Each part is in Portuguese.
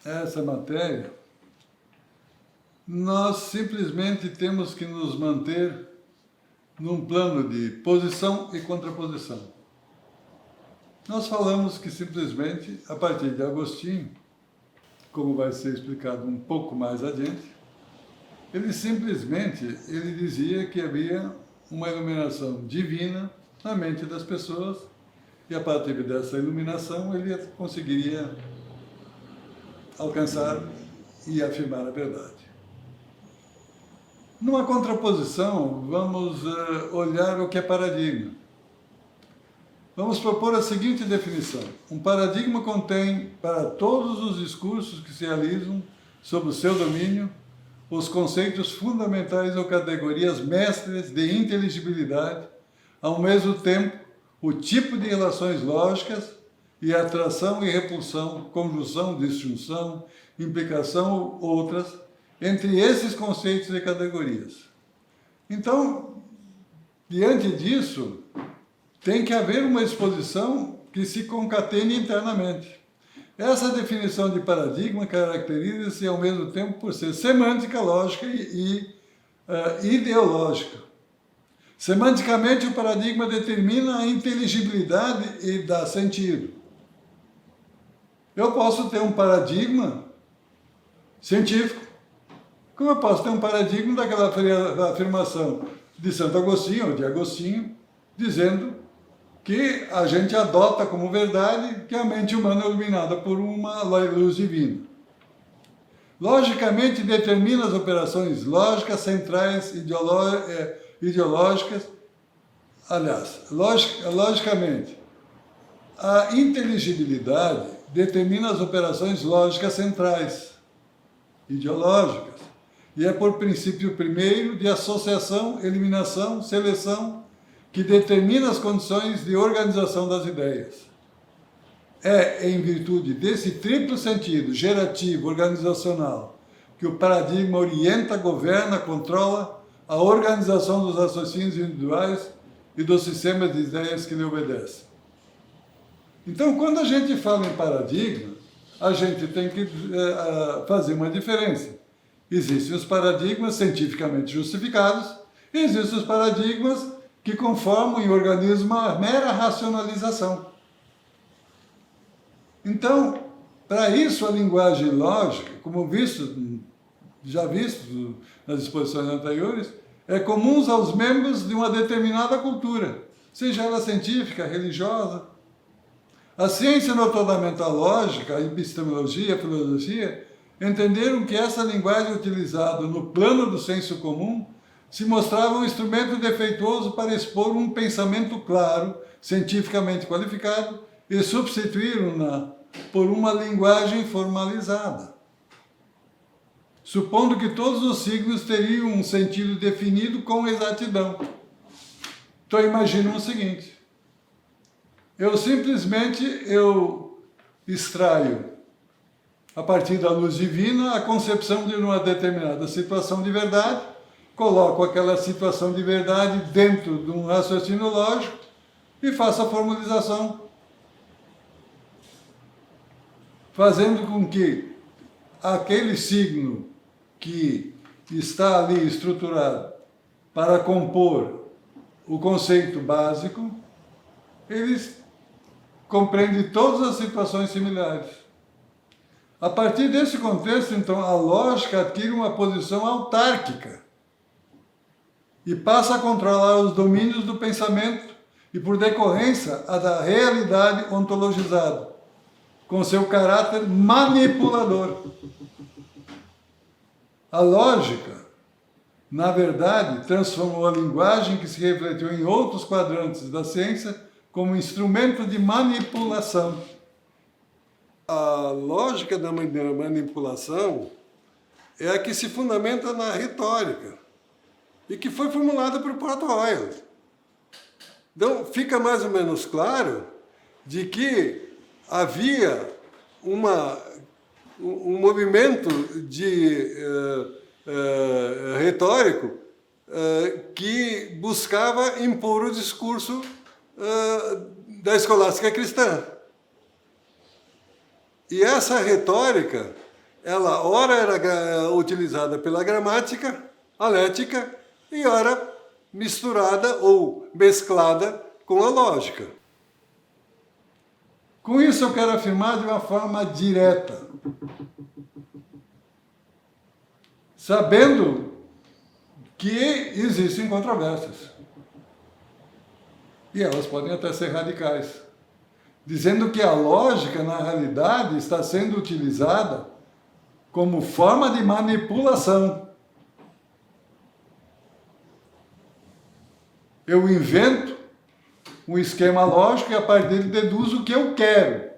essa matéria, nós simplesmente temos que nos manter num plano de posição e contraposição. Nós falamos que simplesmente, a partir de Agostinho, como vai ser explicado um pouco mais adiante, ele dizia que havia uma iluminação divina na mente das pessoas e a partir dessa iluminação ele conseguiria alcançar e afirmar a verdade. Numa contraposição, vamos olhar o que é paradigma. Vamos propor a seguinte definição. Um paradigma contém, para todos os discursos que se realizam sob o seu domínio, os conceitos fundamentais ou categorias mestres de inteligibilidade, ao mesmo tempo, o tipo de relações lógicas e atração e repulsão, conjunção, disjunção, implicação, outras, entre esses conceitos e categorias. Então, diante disso, tem que haver uma exposição que se concatene internamente. Essa definição de paradigma caracteriza-se ao mesmo tempo por ser semântica, lógica e ideológica. Semanticamente, o paradigma determina a inteligibilidade e dá sentido. Eu posso ter um paradigma científico, como eu posso ter um paradigma daquela afirmação de Santo Agostinho, ou de Agostinho, dizendo que a gente adota como verdade que a mente humana é iluminada por uma luz divina. Logicamente, determina as operações lógicas centrais ideológicas. Aliás, logicamente, a inteligibilidade determina as operações lógicas centrais, ideológicas, e é por princípio primeiro de associação, eliminação, seleção, que determina as condições de organização das ideias. É em virtude desse triplo sentido, gerativo, organizacional, que o paradigma orienta, governa, controla a organização dos raciocínios individuais e dos sistemas de ideias que lhe obedecem. Então, quando a gente fala em paradigma, a gente tem que fazer uma diferença. Existem os paradigmas cientificamente justificados e existem os paradigmas que conformam em organismo uma mera racionalização. Então, para isso, a linguagem lógica, como já visto nas exposições anteriores, é comum aos membros de uma determinada cultura, seja ela científica, religiosa. A ciência, notadamente a lógica, a epistemologia, a filosofia, entenderam que essa linguagem utilizada no plano do senso comum se mostrava um instrumento defeituoso para expor um pensamento claro, cientificamente qualificado, e substituíram-na por uma linguagem formalizada, supondo que todos os signos teriam um sentido definido com exatidão. Então, imagina o seguinte: eu simplesmente extraio, a partir da luz divina, a concepção de uma determinada situação de verdade, coloco aquela situação de verdade dentro de um raciocínio lógico e faço a formalização, fazendo com que aquele signo que está ali estruturado para compor o conceito básico, ele compreende todas as situações similares. A partir desse contexto, então, a lógica adquire uma posição autárquica e passa a controlar os domínios do pensamento e, por decorrência, a da realidade ontologizada, com seu caráter manipulador. A lógica, na verdade, transformou a linguagem que se refletiu em outros quadrantes da ciência como instrumento de manipulação. A lógica da manipulação é a que se fundamenta na retórica e que foi formulada por Proto Royal. Então, fica mais ou menos claro de que havia um movimento de retórico que buscava impor o discurso da escolástica cristã. E essa retórica ela ora era utilizada pela gramática, a lética, e ora misturada ou mesclada com a lógica. Com isso eu quero afirmar de uma forma direta, sabendo que existem controvérsias. E elas podem até ser radicais, dizendo que a lógica, na realidade, está sendo utilizada como forma de manipulação. Eu invento um esquema lógico e a partir dele deduzo o que eu quero,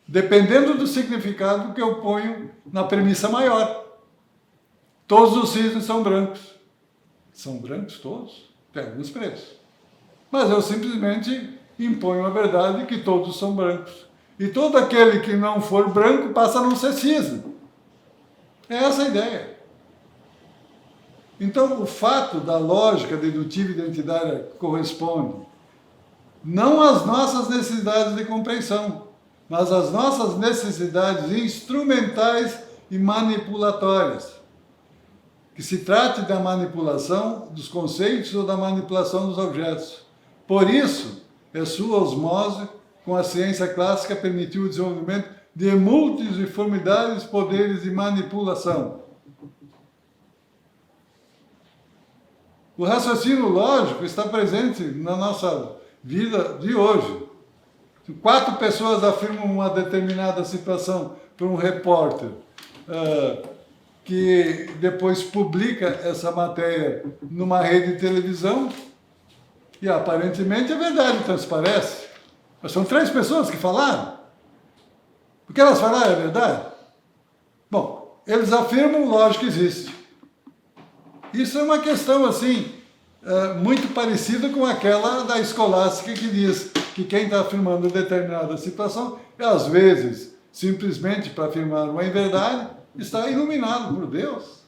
dependendo do significado que eu ponho na premissa maior. Todos os cisnes são brancos. São brancos todos? Tem alguns pretos. Mas eu simplesmente imponho a verdade que todos são brancos. E todo aquele que não for branco passa a não ser cisne. É essa a ideia. Então, o fato da lógica dedutiva identitária corresponde não às nossas necessidades de compreensão, mas às nossas necessidades instrumentais e manipulatórias. Que se trate da manipulação dos conceitos ou da manipulação dos objetos. Por isso, a sua osmose com a ciência clássica permitiu o desenvolvimento de múltiplos e formidáveis poderes de manipulação. O raciocínio lógico está presente na nossa vida de hoje. Se 4 pessoas afirmam uma determinada situação para um repórter, que depois publica essa matéria numa rede de televisão, e aparentemente é verdade, transparece. Mas são 3 pessoas que falaram. O que elas falaram é verdade? Bom, eles afirmam, lógico, existe. Isso é uma questão, assim, muito parecida com aquela da escolástica que diz que quem está afirmando determinada situação, às vezes, simplesmente para afirmar uma inverdade, está iluminado por Deus.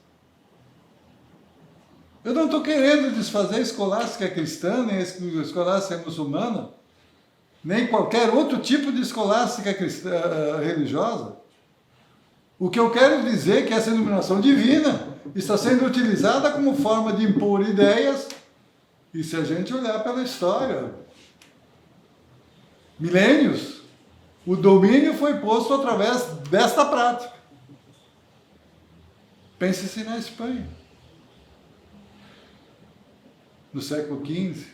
Eu não estou querendo desfazer a escolástica cristã, nem a escolástica muçulmana, nem qualquer outro tipo de escolástica cristã, religiosa. O que eu quero dizer é que essa iluminação divina está sendo utilizada como forma de impor ideias, e se a gente olhar pela história, milênios, o domínio foi posto através desta prática. Pense-se na Espanha, no século XV,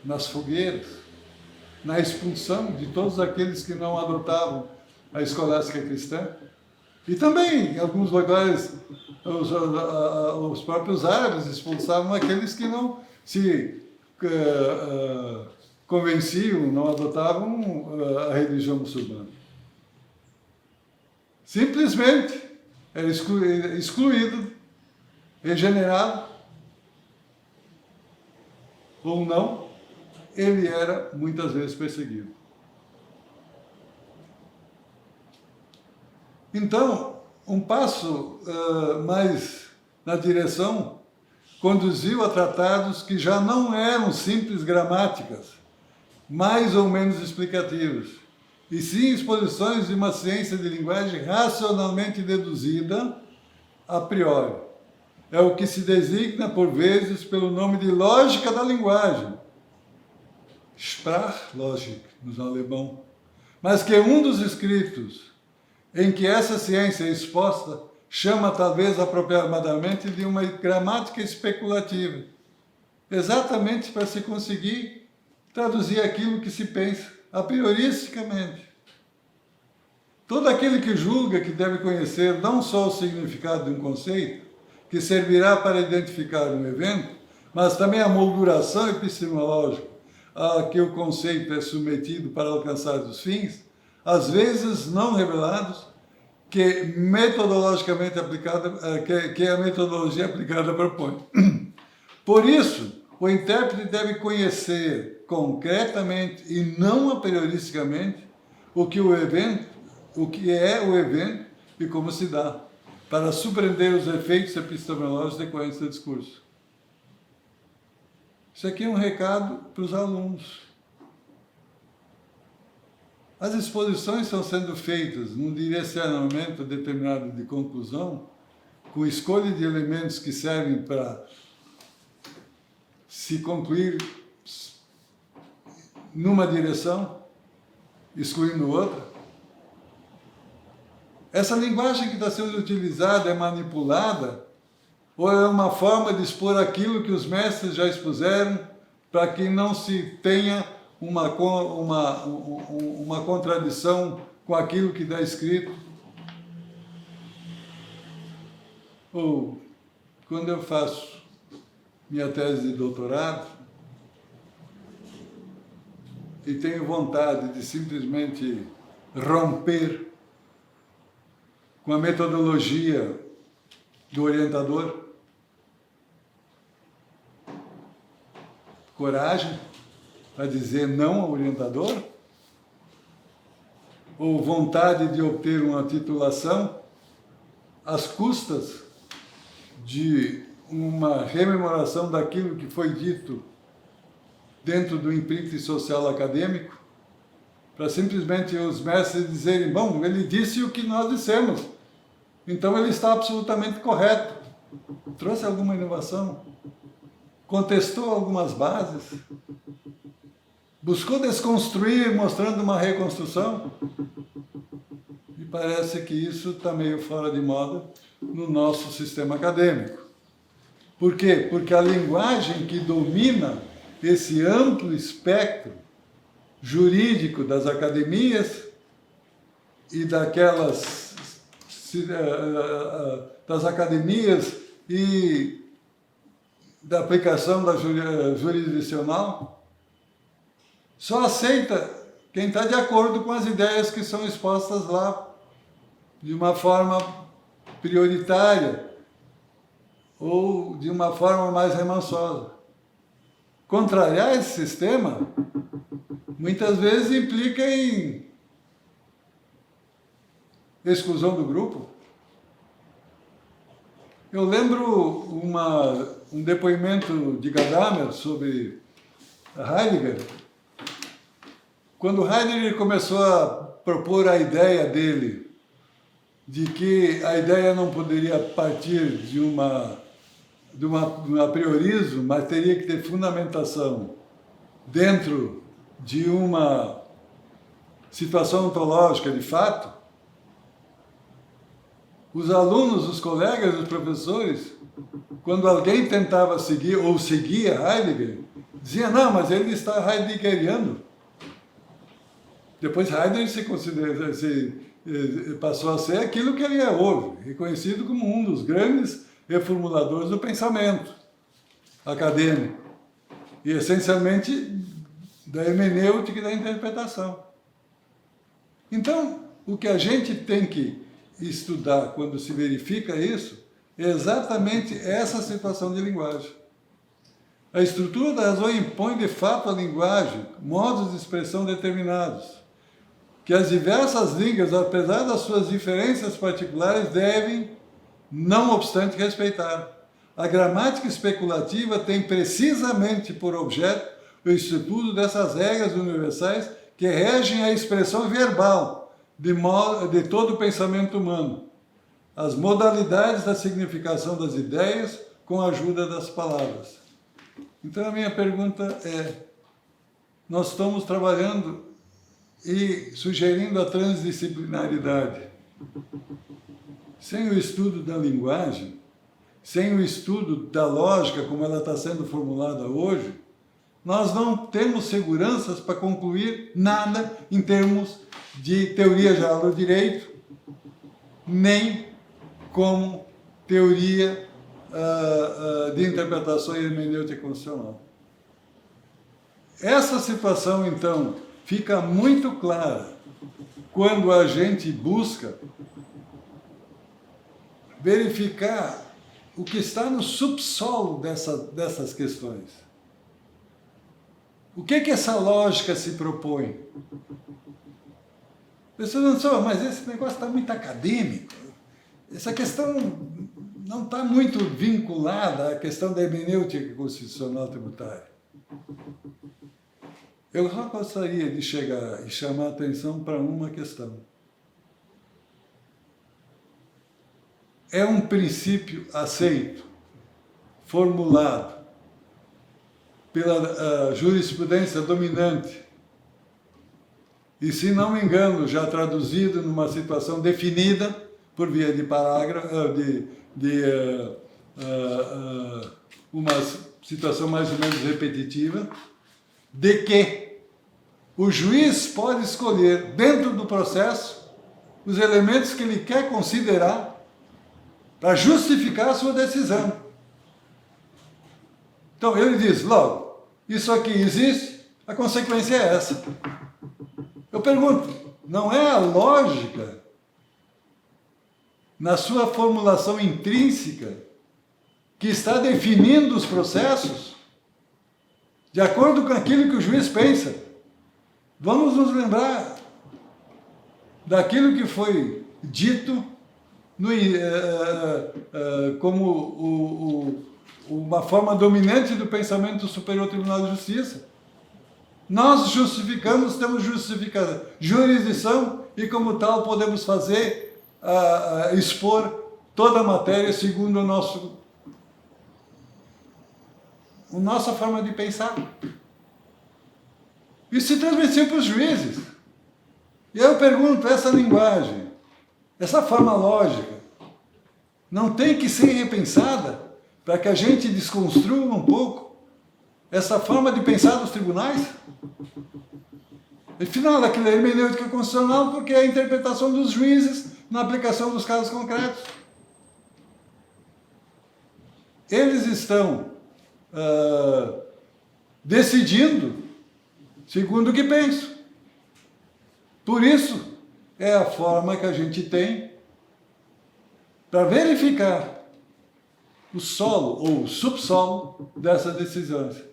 nas fogueiras, na expulsão de todos aqueles que não adotavam a escolástica cristã. E também, em alguns lugares, os próprios árabes expulsavam aqueles que não se convenciam, não adotavam a religião muçulmana. Simplesmente era excluído, regenerado, ou não, ele era muitas vezes perseguido. Então, um passo mais na direção conduziu a tratados que já não eram simples gramáticas, mais ou menos explicativas, e sim exposições de uma ciência de linguagem racionalmente deduzida a priori. É o que se designa, por vezes, pelo nome de lógica da linguagem, Sprachlogik, no alemão, mas que um dos escritos em que essa ciência é exposta chama talvez apropriadamente de uma gramática especulativa, exatamente para se conseguir traduzir aquilo que se pensa a prioristicamente. Todo aquele que julga que deve conhecer não só o significado de um conceito, que servirá para identificar um evento, mas também a molduração epistemológica a que o conceito é submetido para alcançar os fins, às vezes não revelados, que metodologicamente aplicada, que a metodologia aplicada propõe. Por isso, o intérprete deve conhecer concretamente e não aprioristicamente o que é o evento e como se dá, para surpreender os efeitos epistemológicos decorrentes do discurso. Isso aqui é um recado para os alunos. As exposições estão sendo feitas num direcionamento determinado de conclusão, com escolha de elementos que servem para se concluir numa direção, excluindo outra. Essa linguagem que está sendo utilizada é manipulada ou é uma forma de expor aquilo que os mestres já expuseram para que não se tenha uma contradição com aquilo que está escrito? Ou, quando eu faço minha tese de doutorado e tenho vontade de simplesmente romper com a metodologia do orientador, coragem para dizer não ao orientador? Ou vontade de obter uma titulação às custas de uma rememoração daquilo que foi dito dentro do imprint social acadêmico, para simplesmente os mestres dizerem, bom, ele disse o que nós dissemos, então ele está absolutamente correto. Trouxe alguma inovação? Contestou algumas bases? Buscou desconstruir, mostrando uma reconstrução? E parece que isso está meio fora de moda no nosso sistema acadêmico. Por quê? Porque a linguagem que domina esse amplo espectro jurídico das academias e das academias e da aplicação da jurisdicional, só aceita quem está de acordo com as ideias que são expostas lá de uma forma prioritária ou de uma forma mais remansosa. Contrariar esse sistema muitas vezes implica em exclusão do grupo. Eu lembro um depoimento de Gadamer sobre Heidegger, quando Heidegger começou a propor a ideia dele de que a ideia não poderia partir de um apriorismo, mas teria que ter fundamentação dentro de uma situação ontológica de fato, os alunos, os colegas, os professores, quando alguém tentava seguir ou seguia Heidegger, diziam, não, mas ele está heideggeriano. Depois Heidegger passou a ser aquilo que ele é hoje, reconhecido como um dos grandes reformuladores do pensamento acadêmico e, essencialmente, da hermenêutica e da interpretação. Então, o que a gente tem que estudar quando se verifica isso é exatamente essa situação de linguagem. A estrutura da razão impõe, de fato, a linguagem, modos de expressão determinados, que as diversas línguas, apesar das suas diferenças particulares, devem, não obstante, respeitar. A gramática especulativa tem precisamente por objeto o estudo dessas regras universais que regem a expressão verbal de todo o pensamento humano, as modalidades da significação das ideias com a ajuda das palavras. Então a minha pergunta é, nós estamos trabalhando e sugerindo a transdisciplinaridade. Sem o estudo da linguagem, sem o estudo da lógica como ela está sendo formulada hoje, nós não temos seguranças para concluir nada em termos de teoria geral do direito, nem como teoria de interpretação e hermenêutica constitucional. Essa situação, então, fica muito clara quando a gente busca verificar o que está no subsolo dessas questões. O que essa lógica se propõe? Pessoas não sabem, mas esse negócio está muito acadêmico. Essa questão não está muito vinculada à questão da hermenêutica constitucional tributária. Eu só gostaria de chegar e chamar a atenção para uma questão. É um princípio aceito, formulado pela jurisprudência dominante, e, se não me engano, já traduzido numa situação definida por via de parágrafo, uma situação mais ou menos repetitiva, de que o juiz pode escolher, dentro do processo, os elementos que ele quer considerar para justificar a sua decisão. Então, ele diz, logo, isso aqui existe, a consequência é essa. Eu pergunto, não é a lógica, na sua formulação intrínseca, que está definindo os processos, de acordo com aquilo que o juiz pensa? Vamos nos lembrar daquilo que foi dito como uma forma dominante do pensamento do Superior Tribunal de Justiça. Nós justificamos, temos jurisdição e, como tal, podemos fazer, expor toda a matéria segundo a nossa forma de pensar. Isso se transmitiu para os juízes. E eu pergunto, essa linguagem, essa forma lógica, não tem que ser repensada para que a gente desconstrua um pouco essa forma de pensar dos tribunais? Afinal, aquilo é hermenêutica constitucional porque é a interpretação dos juízes na aplicação dos casos concretos. Eles estão decidindo segundo o que pensam. Por isso, é a forma que a gente tem para verificar o solo ou o subsolo dessas decisões.